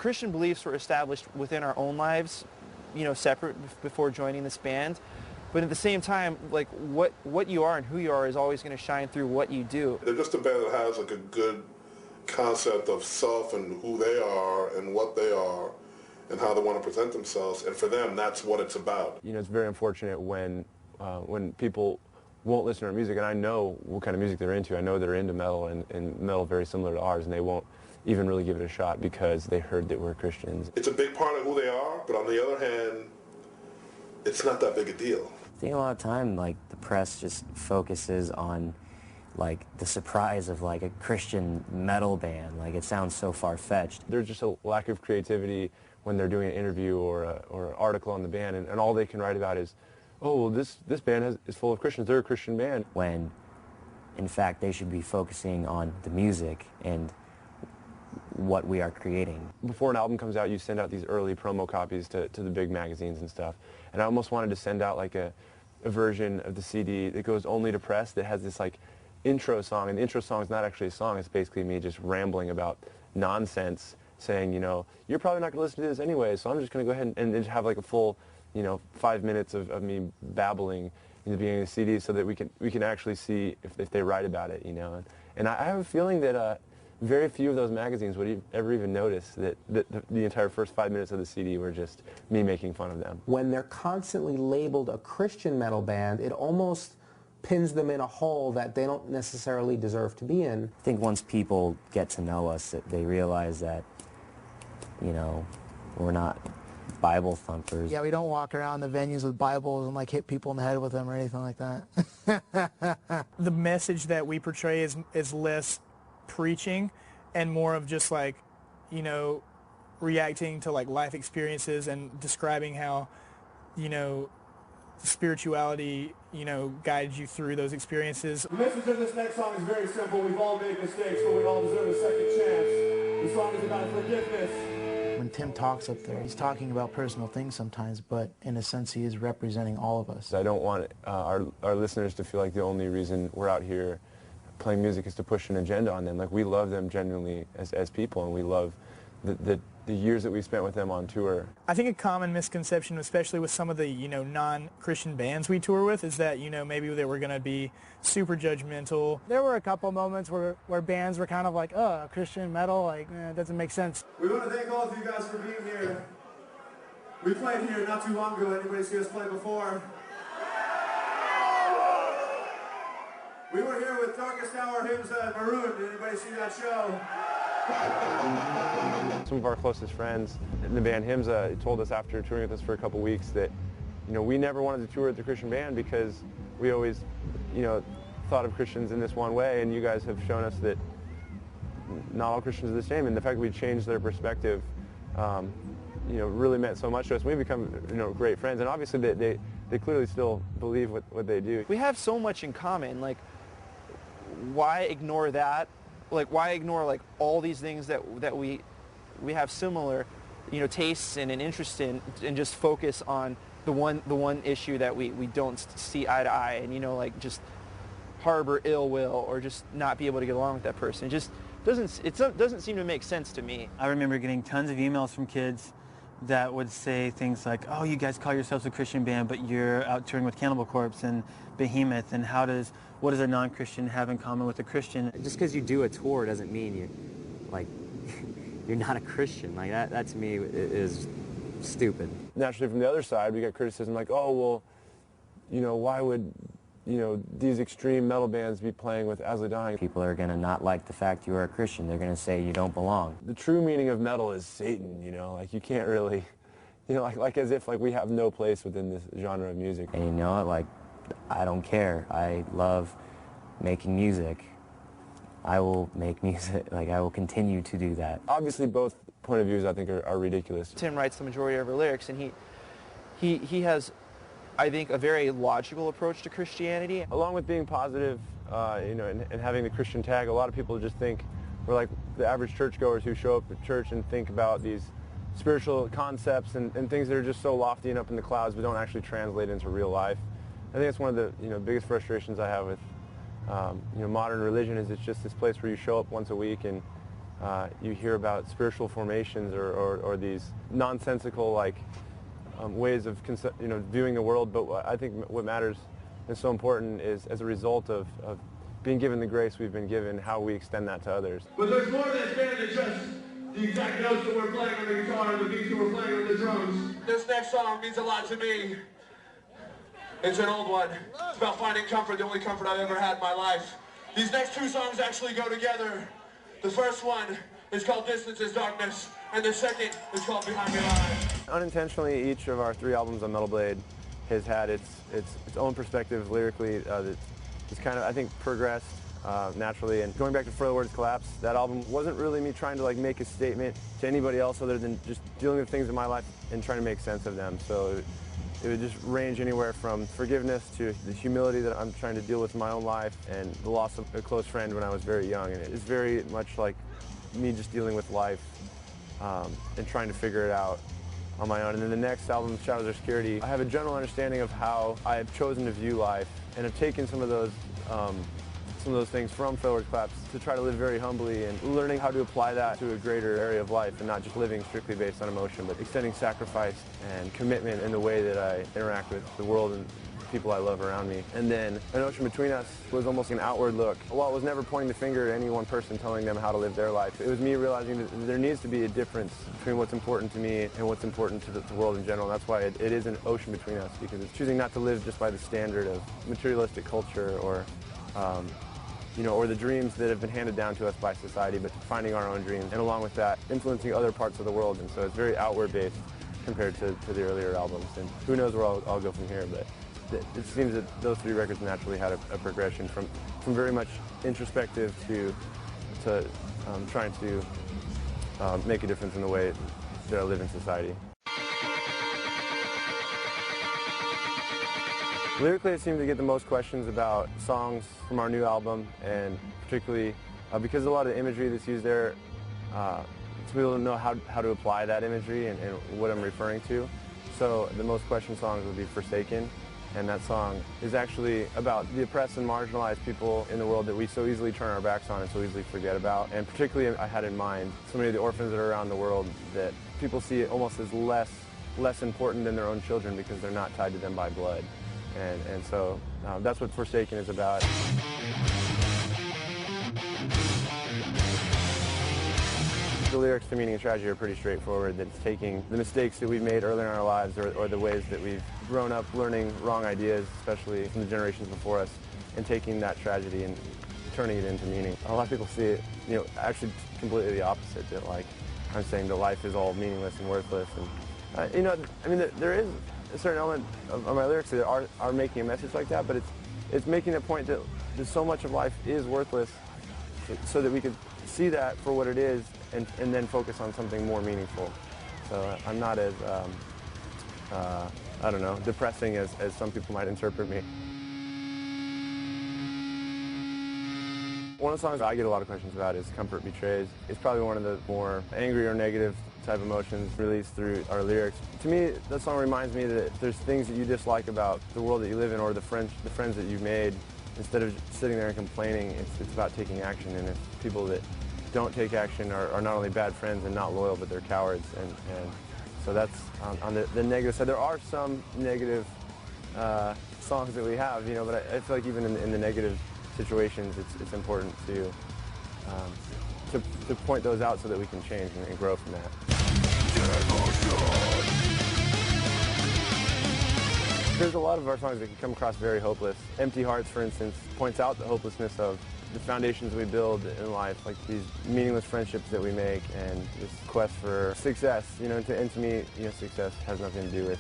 Christian beliefs were established within our own lives, you know, separate before joining this band. But at the same time, like what you are and who you are is always going to shine through what you do. They're just a band that has like a good concept of self and who they are and what they are and how they want to present themselves. And for them, that's what it's about. You know, it's very unfortunate when people won't listen to our music, and I know what kind of music they're into. I know they're into metal and metal very similar to ours, and they won't even really give it a shot because they heard that we're Christians. It's a big part of who they are, but on the other hand, it's not that big a deal. I think a lot of time, like, the press just focuses on, like, the surprise of, like, a Christian metal band. Like, it sounds so far-fetched. There's just a lack of creativity when they're doing an interview or an article on the band, and all they can write about is, oh, well, this band is full of Christians. They're a Christian band. When, in fact, they should be focusing on the music and what we are creating. Before an album comes out, you send out these early promo copies to the big magazines and stuff. And I almost wanted to send out like a version of the CD that goes only to press that has this like intro song. And the intro song is not actually a song. It's basically me just rambling about nonsense, saying, you know, you're probably not going to listen to this anyway, so I'm just going to go ahead and have like a full, you know, 5 minutes of me babbling in the beginning of the CD so that we can actually see if they write about it, you know. And I have a feeling that very few of those magazines would ever even notice that the entire first 5 minutes of the CD were just me making fun of them. When they're constantly labeled a Christian metal band, it almost pins them in a hole that they don't necessarily deserve to be in. I think once people get to know us, they realize that, you know, we're not Bible thumpers. Yeah, we don't walk around the venues with Bibles and like hit people in the head with them or anything like that. The message that we portray is less preaching and more of just like, you know, reacting to like life experiences and describing how, you know, spirituality, you know, guides you through those experiences. The message of this next song is very simple. We've all made mistakes, but we all deserve a second chance. The song is about forgiveness. When Tim talks up there, he's talking about personal things sometimes, but in a sense he is representing all of us. I don't want our listeners to feel like the only reason we're out here playing music is to push an agenda on them. Like, we love them genuinely as people, and we love the years that we spent with them on tour. I think a common misconception, especially with some of the, you know, non-Christian bands we tour with, is that, you know, maybe they were going to be super judgmental. There were a couple moments where bands were kind of like, oh, Christian metal, like, it doesn't make sense. We want to thank all of you guys for being here. We played here not too long ago. Anybody see us play before? We were here with Darkest Hour, Hymns and Maroon. Did anybody see that show? Some of our closest friends in the band Hymns told us after touring with us for a couple weeks that, you know, we never wanted to tour with the Christian band because we always, you know, thought of Christians in this one way, and you guys have shown us that not all Christians are the same, and the fact that we changed their perspective, you know, really meant so much to us. We've become, you know, great friends, and obviously they clearly still believe what they do. We have so much in common. Like, why ignore that? Like, why ignore like all these things that we have similar, you know, tastes and an interest in, and just focus on the one issue that we don't see eye to eye, and, you know, like, just harbor ill will or just not be able to get along with that person. It just doesn't seem to make sense to me. I remember getting tons of emails from kids that would say things like, oh, you guys call yourselves a Christian band, but you're out touring with Cannibal Corpse and Behemoth, and what does a non-Christian have in common with a Christian? Just because you do a tour doesn't mean you're not a Christian. Like, that to me is stupid. Naturally, from the other side, we get criticism like, oh, well, you know, why would, you know, these extreme metal bands be playing with As I Dying? People are going to not like the fact you are a Christian. They're going to say you don't belong. The true meaning of metal is Satan, you know, like, you can't really, you know, like as if like we have no place within this genre of music. And you know, like, I don't care. I love making music. I will make music. Like, I will continue to do that. Obviously, both point of views, I think, are ridiculous. Tim writes the majority of our lyrics, and he has, I think, a very logical approach to Christianity. Along with being positive, you know, and having the Christian tag, a lot of people just think we're like the average churchgoers who show up at church and think about these spiritual concepts and things that are just so lofty and up in the clouds but don't actually translate into real life. I think it's one of the, you know, biggest frustrations I have with, you know, modern religion is it's just this place where you show up once a week and you hear about spiritual formations or these nonsensical like ways of viewing the world. But I think what matters and so important is, as a result of being given the grace we've been given, how we extend that to others. But there's more than just the exact notes that we're playing on the guitar and the beats that we're playing on the drums. This next song means a lot to me. It's an old one. It's about finding comfort, the only comfort I've ever had in my life. These next two songs actually go together. The first one is called Distance is Darkness, and the second is called Behind Your Eyes. Unintentionally, each of our 3 albums on Metal Blade has had its own perspective lyrically that's kind of, I think, progressed naturally. And going back to Further Words Collapse, that album wasn't really me trying to like make a statement to anybody else other than just dealing with things in my life and trying to make sense of them. So it would just range anywhere from forgiveness to the humility that I'm trying to deal with in my own life, and the loss of a close friend when I was very young. And it's very much like me just dealing with life and trying to figure it out on my own. And then the next album, Shadows of Security, I have a general understanding of how I have chosen to view life, and have taken some of those things from Further Words Collapse to try to live very humbly, and learning how to apply that to a greater area of life, and not just living strictly based on emotion, but extending sacrifice and commitment in the way that I interact with the world and the people I love around me. And then An Ocean Between Us was almost an outward look. While it was never pointing the finger at any one person telling them how to live their life, it was me realizing that there needs to be a difference between what's important to me and what's important to the world in general. And that's why it is an ocean between us, because it's choosing not to live just by the standard of materialistic culture or or the dreams that have been handed down to us by society, but finding our own dreams, and along with that, influencing other parts of the world. And so it's very outward-based compared to the earlier albums. And who knows where I'll go from here, but it seems that those 3 records naturally had a progression from very much introspective to trying to make a difference in the way that I live in society. Lyrically, I seem to get the most questions about songs from our new album, and particularly because a lot of the imagery that's used there, people don't know how to apply that imagery and what I'm referring to. So the most questioned songs would be Forsaken, and that song is actually about the oppressed and marginalized people in the world that we so easily turn our backs on and so easily forget about. And particularly, I had in mind so many of the orphans that are around the world that people see almost as less important than their own children because they're not tied to them by blood. And so that's what Forsaken is about. The lyrics to Meaning and Tragedy are pretty straightforward. That it's taking the mistakes that we've made earlier in our lives, or the ways that we've grown up learning wrong ideas, especially from the generations before us, and taking that tragedy and turning it into meaning. A lot of people see it, actually completely the opposite. That like I'm saying that life is all meaningless and worthless, and there is a certain element of my lyrics that are making a message like that, but it's making a point that so much of life is worthless, so that we could see that for what it is, and then focus on something more meaningful. So I'm not as, I don't know, depressing as some people might interpret me. One of the songs I get a lot of questions about is Comfort Betrays. It's probably one of the more angry or negative type emotions released through our lyrics. To me, that song reminds me that there's things that you dislike about the world that you live in, or the friends that you've made. Instead of sitting there and complaining, it's about taking action. And if people that don't take action are not only bad friends and not loyal, but they're cowards. And so that's on the negative side. There are some negative songs that we have, but I feel like even in the negative situations, it's important to point those out so that we can change and grow from that. There's a lot of our songs that can come across very hopeless. Empty Hearts, for instance, points out the hopelessness of the foundations we build in life, like these meaningless friendships that we make and this quest for success. And to me, success has nothing to do with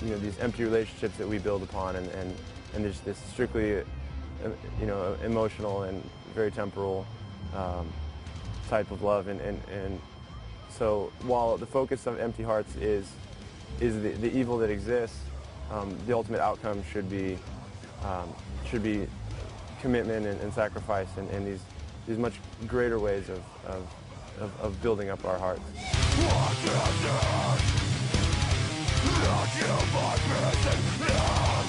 these empty relationships that we build upon, and there's this strictly emotional and very temporal type of love, and so while the focus of Empty Hearts is the evil that exists, the ultimate outcome should be commitment and sacrifice, and these much greater ways of building up our hearts. Look you for missing love,